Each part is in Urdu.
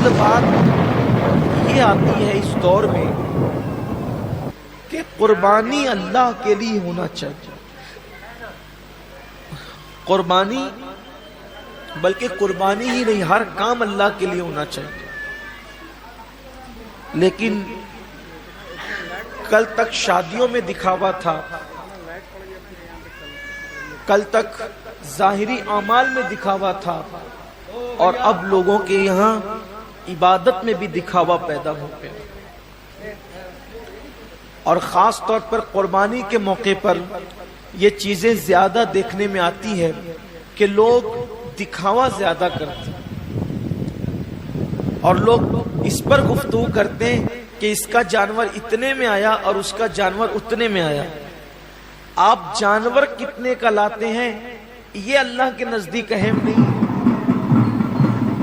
اصل بات یہ آتی ہے اس دور میں کہ قربانی اللہ کے لیے ہونا چاہیے. قربانی بلکہ قربانی ہی نہیں، ہر کام اللہ کے لیے ہونا چاہیے. لیکن کل تک شادیوں میں دکھاوا تھا، کل تک ظاہری اعمال میں دکھاوا تھا، اور اب لوگوں کے یہاں عبادت میں بھی دکھاوا پیدا ہو گیا. اور خاص طور پر قربانی کے موقع پر یہ چیزیں زیادہ دیکھنے میں آتی ہے کہ لوگ دکھاوا زیادہ کرتے ہیں، اور لوگ اس پر گفتگو کرتے ہیں کہ اس کا جانور اتنے میں آیا اور اس کا جانور اتنے میں آیا. آپ جانور کتنے کا لاتے ہیں یہ اللہ کے نزدیک اہم نہیں.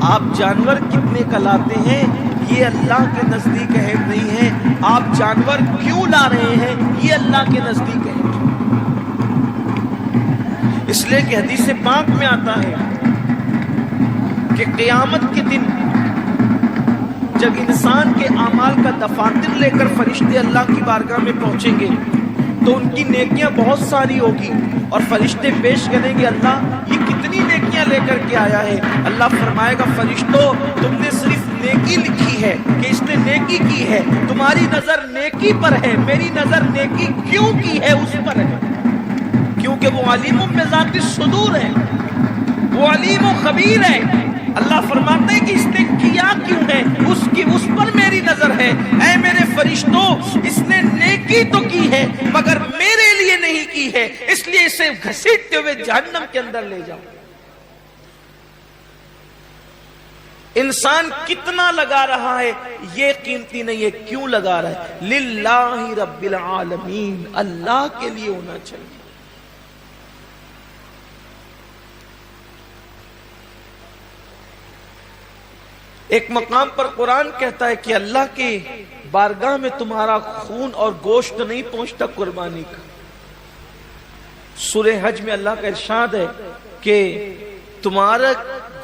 آپ جانور کتنے کا لاتے ہیں یہ اللہ کے نزدیک اہم نہیں ہے. آپ جانور کیوں لا رہے ہیں یہ اللہ کے نزدیک اہم ہے. اس لیے کہ حدیث پاک میں آتا ہے کہ قیامت کے دن جب انسان کے اعمال کا دفاتر لے کر فرشتے اللہ کی بارگاہ میں پہنچیں گے تو ان کی نیکیاں بہت ساری ہوگی، اور فرشتے پیش کریں گے اللہ یہ کتنی نیکیاں لے کر کے آیا ہے. اللہ فرمائے گا فرشتوں تم نے صرف نیکی لکھی ہے کہ اس نے نیکی کی ہے، تمہاری نظر نیکی پر ہے، میری نظر نیکی کیوں کی ہے اس پر ہے، کیونکہ وہ علیم بذات الصدور ہے، وہ علیم و خبیر ہے. اللہ فرماتے ہیں کہ اس نے کیا کیوں ہے اس پر میری نظر ہے. اے میرے فرشتوں اس نے نیکی تو کی ہے مگر میرے لیے نہیں کی ہے، اس لیے اسے گھسیٹتے ہوئے جہنم کے اندر لے جاؤ. انسان کتنا لگا رہا ہے یہ قیمتی نہیں ہے. کیوں لگا رہا ہے؟ للہ رب العالمین، اللہ کے لیے ہونا چاہیے. ایک مقام پر قرآن کہتا ہے کہ اللہ کے بارگاہ میں تمہارا خون اور گوشت نہیں پہنچتا قربانی کا. سورہ حج میں اللہ کا ارشاد ہے کہ تمہارا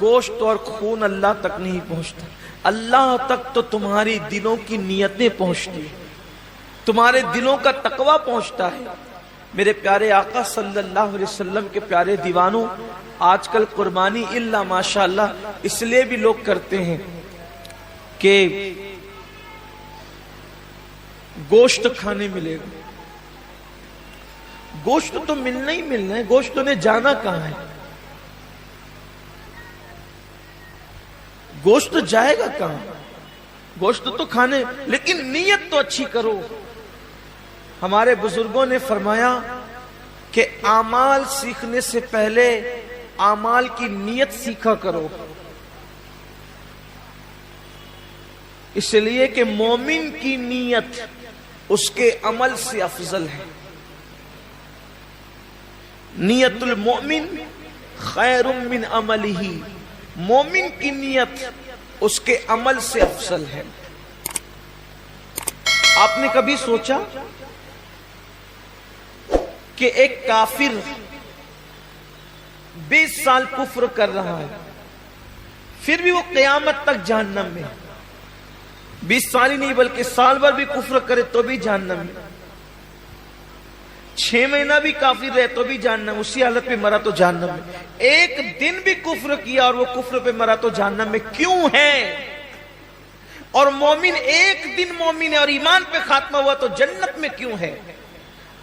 گوشت اور خون اللہ تک نہیں پہنچتا، اللہ تک تو تمہاری دلوں کی نیتیں پہنچتی ہیں، تمہارے دلوں کا تقوی پہنچتا ہے. میرے پیارے آقا صلی اللہ علیہ وسلم کے پیارے دیوانوں، آج کل قربانی الا ماشاءاللہ اس لیے بھی لوگ کرتے ہیں کہ گوشت کھانے ملے گا. گوشت تو ملنا ہی ملنا ہے، گوشت نے جانا کہاں ہے؟ گوشت جائے گا کہاں؟ گوشت تو کھانے، لیکن نیت تو اچھی کرو. ہمارے بزرگوں نے فرمایا کہ اعمال سیکھنے سے پہلے اعمال کی نیت سیکھا کرو، اس لیے کہ مومن کی نیت اس کے عمل سے افضل ہے. نیت المؤمن خیر من عملہ، مومن کی نیت اس کے عمل سے افضل ہے. آپ نے کبھی سوچا کہ ایک کافر 20 سال کفر کر رہا ہے پھر بھی وہ قیامت تک جہنم میں، 20 سال ہی نہیں بلکہ سال بھر بھی کفر کرے تو بھی جہنم میں، 6 مہینہ بھی کافر رہے تو بھی جہنم، اسی حالت پہ مرا تو جہنم میں. ایک دن بھی کفر کیا اور وہ کفر پہ مرا تو جہنم میں. کیوں ہے؟ اور مومن ایک دن مومن ہے اور ایمان پہ خاتمہ ہوا تو جنت میں کیوں ہے؟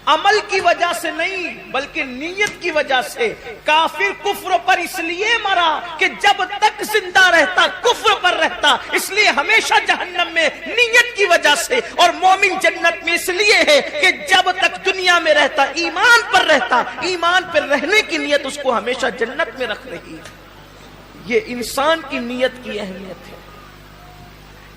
عمل کی وجہ سے نہیں بلکہ نیت کی وجہ سے. کافر کفر پر اس لیے مرا کہ جب تک زندہ رہتا کفر پر رہتا، اس لیے ہمیشہ جہنم میں نیت کی وجہ سے. اور مومن جنت میں اس لیے ہے کہ جب تک دنیا میں رہتا ایمان پر رہتا، ایمان پر رہنے کی نیت اس کو ہمیشہ جنت میں رکھ رہی ہے. یہ انسان کی نیت کی اہمیت ہے،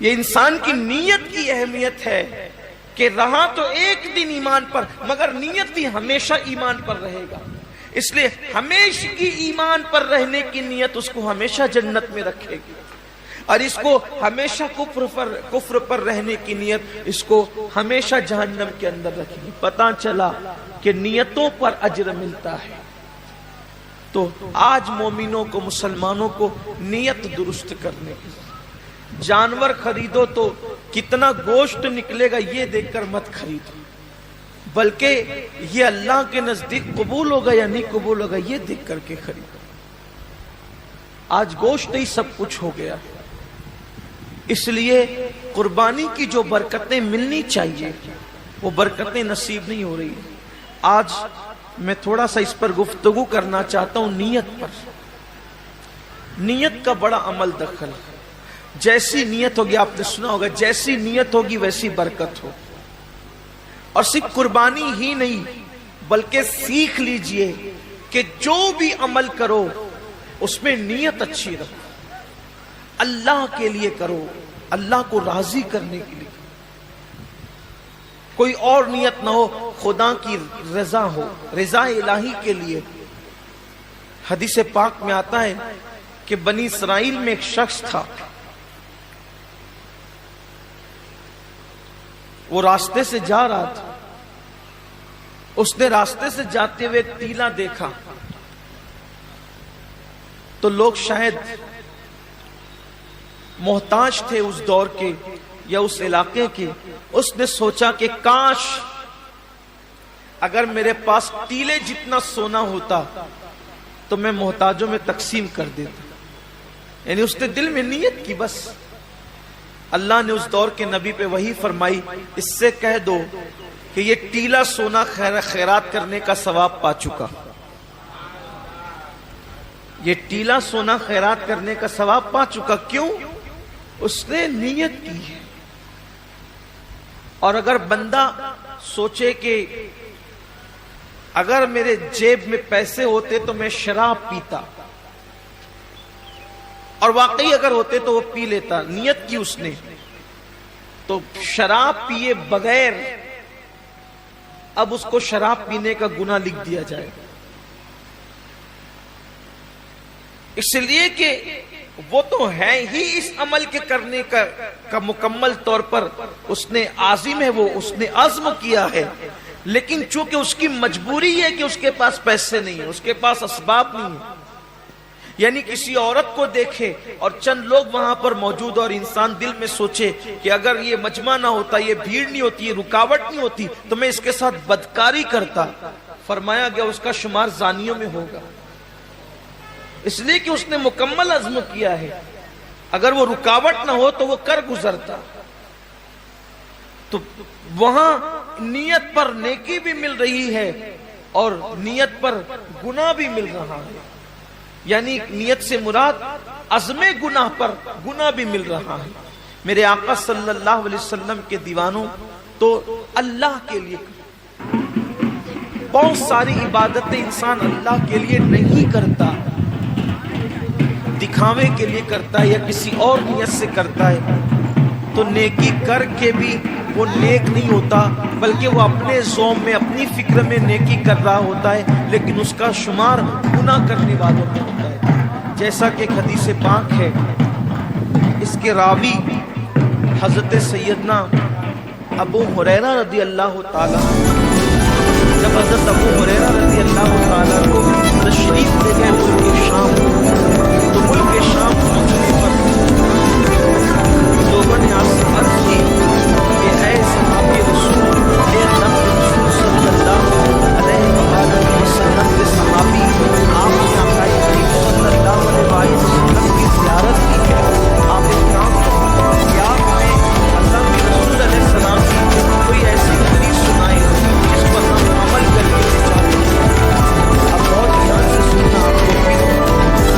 یہ انسان کی نیت کی اہمیت ہے کہ رہا تو ایک دن ایمان پر مگر نیت بھی ہمیشہ ایمان پر رہے گا. اس لیے ہمیشہ کی ایمان پر رہنے کی نیت اس کو ہمیشہ جنت میں رکھے گی، اور اس کو ہمیشہ کفر پر رہنے کی نیت اس کو ہمیشہ جہنم کے اندر رکھے گی. پتہ چلا کہ نیتوں پر اجر ملتا ہے. تو آج مومنوں کو، مسلمانوں کو نیت درست کرنے کی، جانور خریدو تو کتنا گوشت نکلے گا یہ دیکھ کر مت خریدو، بلکہ یہ اللہ کے نزدیک قبول ہوگا یا نہیں قبول ہوگا یہ دیکھ کر کے خریدو۔ آج گوشت ہی سب کچھ ہو گیا، اس لیے قربانی کی جو برکتیں ملنی چاہیے وہ برکتیں نصیب نہیں ہو رہی۔ آج میں تھوڑا سا اس پر گفتگو کرنا چاہتا ہوں، نیت پر۔ نیت کا بڑا عمل دخل ہے۔ جیسی نیت ہوگی، آپ نے سنا ہوگا، جیسی نیت ہوگی ویسی برکت ہو۔ اور صرف قربانی ہی نہیں بلکہ سیکھ لیجئے کہ جو بھی عمل کرو اس میں نیت اچھی رکھو، اللہ کے لیے کرو، اللہ کو راضی کرنے کے لیے، کوئی اور نیت نہ ہو، خدا کی رضا ہو، رضا الہی کے لیے۔ حدیث پاک میں آتا ہے کہ بنی اسرائیل میں ایک شخص تھا، وہ راستے سے جا رہا تھا، اس نے راستے سے جاتے ہوئے ایک ٹیلا دیکھا، تو لوگ شاید محتاج تھے اس دور کے یا اس علاقے کے، اس نے سوچا کہ کاش اگر میرے پاس ٹیلے جتنا سونا ہوتا تو میں محتاجوں میں تقسیم کر دیتا۔ یعنی اس نے دل میں نیت کی، بس اللہ نے اس دور کے نبی پہ وحی فرمائی، اس سے کہہ دو کہ یہ ٹیلا سونا خیرات کرنے کا ثواب پا چکا، یہ ٹیلا سونا خیرات کرنے کا ثواب پا چکا۔ کیوں؟ اس نے نیت کی ہے۔ اور اگر بندہ سوچے کہ اگر میرے جیب میں پیسے ہوتے تو میں شراب پیتا، اور واقعی اگر ہوتے تو وہ پی لیتا، نیت کی اس نے، تو شراب پیے بغیر اب اس کو شراب پینے کا گناہ لکھ دیا جائے، اس لیے کہ وہ تو ہے ہی اس عمل کے کرنے کا مکمل طور پر اس نے عازم ہے، وہ اس نے عزم کیا ہے، لیکن چونکہ اس کی مجبوری ہے کہ اس کے پاس پیسے نہیں ہیں، اس کے پاس اسباب نہیں ہیں، یعنی کسی عورت کو دیکھے اور چند لوگ وہاں پر موجود، اور انسان دل میں سوچے کہ اگر یہ مجمع نہ ہوتا، یہ بھیڑ نہیں ہوتی، یہ رکاوٹ نہیں ہوتی تو میں اس کے ساتھ بدکاری کرتا، فرمایا گیا اس کا شمار زانیوں میں ہوگا، اس لیے کہ اس نے مکمل عزم کیا ہے، اگر وہ رکاوٹ نہ ہو تو وہ کر گزرتا۔ تو وہاں نیت پر نیکی بھی مل رہی ہے اور نیت پر گناہ بھی مل رہا ہے، یعنی نیت سے مراد عزم گناہ پر گناہ بھی مل رہا ہے۔ میرے آقا صلی اللہ علیہ وسلم کے دیوانوں، تو اللہ کے لیے بہت ساری عبادتیں انسان اللہ کے لیے نہیں کرتا، دکھاوے کے لیے کرتا ہے یا کسی اور نیت سے کرتا ہے، تو نیکی کر کے بھی وہ نیک نہیں ہوتا، بلکہ وہ اپنے ذوق میں، اپنی فکر میں نیکی کر رہا ہوتا ہے، لیکن اس کا شمار گناہ کرنے والوں میں ہوتا ہے۔ جیسا کہ ایک حدیث پاک ہے، اس کے راوی حضرت سیدنا ابو ہریرہ رضی اللہ تعالیٰ، جب حضرت ابو ہریرہ رضی اللہ تعالیٰ کو تشریف لے گئے ملک شام، تو ملک شام پہنچنے پر لوگوں نے آپ سے عرض کی کہ اے صحابی رسول، اے نبی رسول صلی اللہ علیہ وسلم کے صحابی، آپ نے آقا کریم صلی اللہ علیہ وسلم کی زیارت کی ہے، آپ ایک کام کریں کہ آپ ہمیں اللہ کے رسول علیہ السلام کی کوئی ایسی حدیث سنائیں جس پر ہم عمل کر کے چاہتے ہیں۔ اب بہت دھیان سے سننا، آپ کو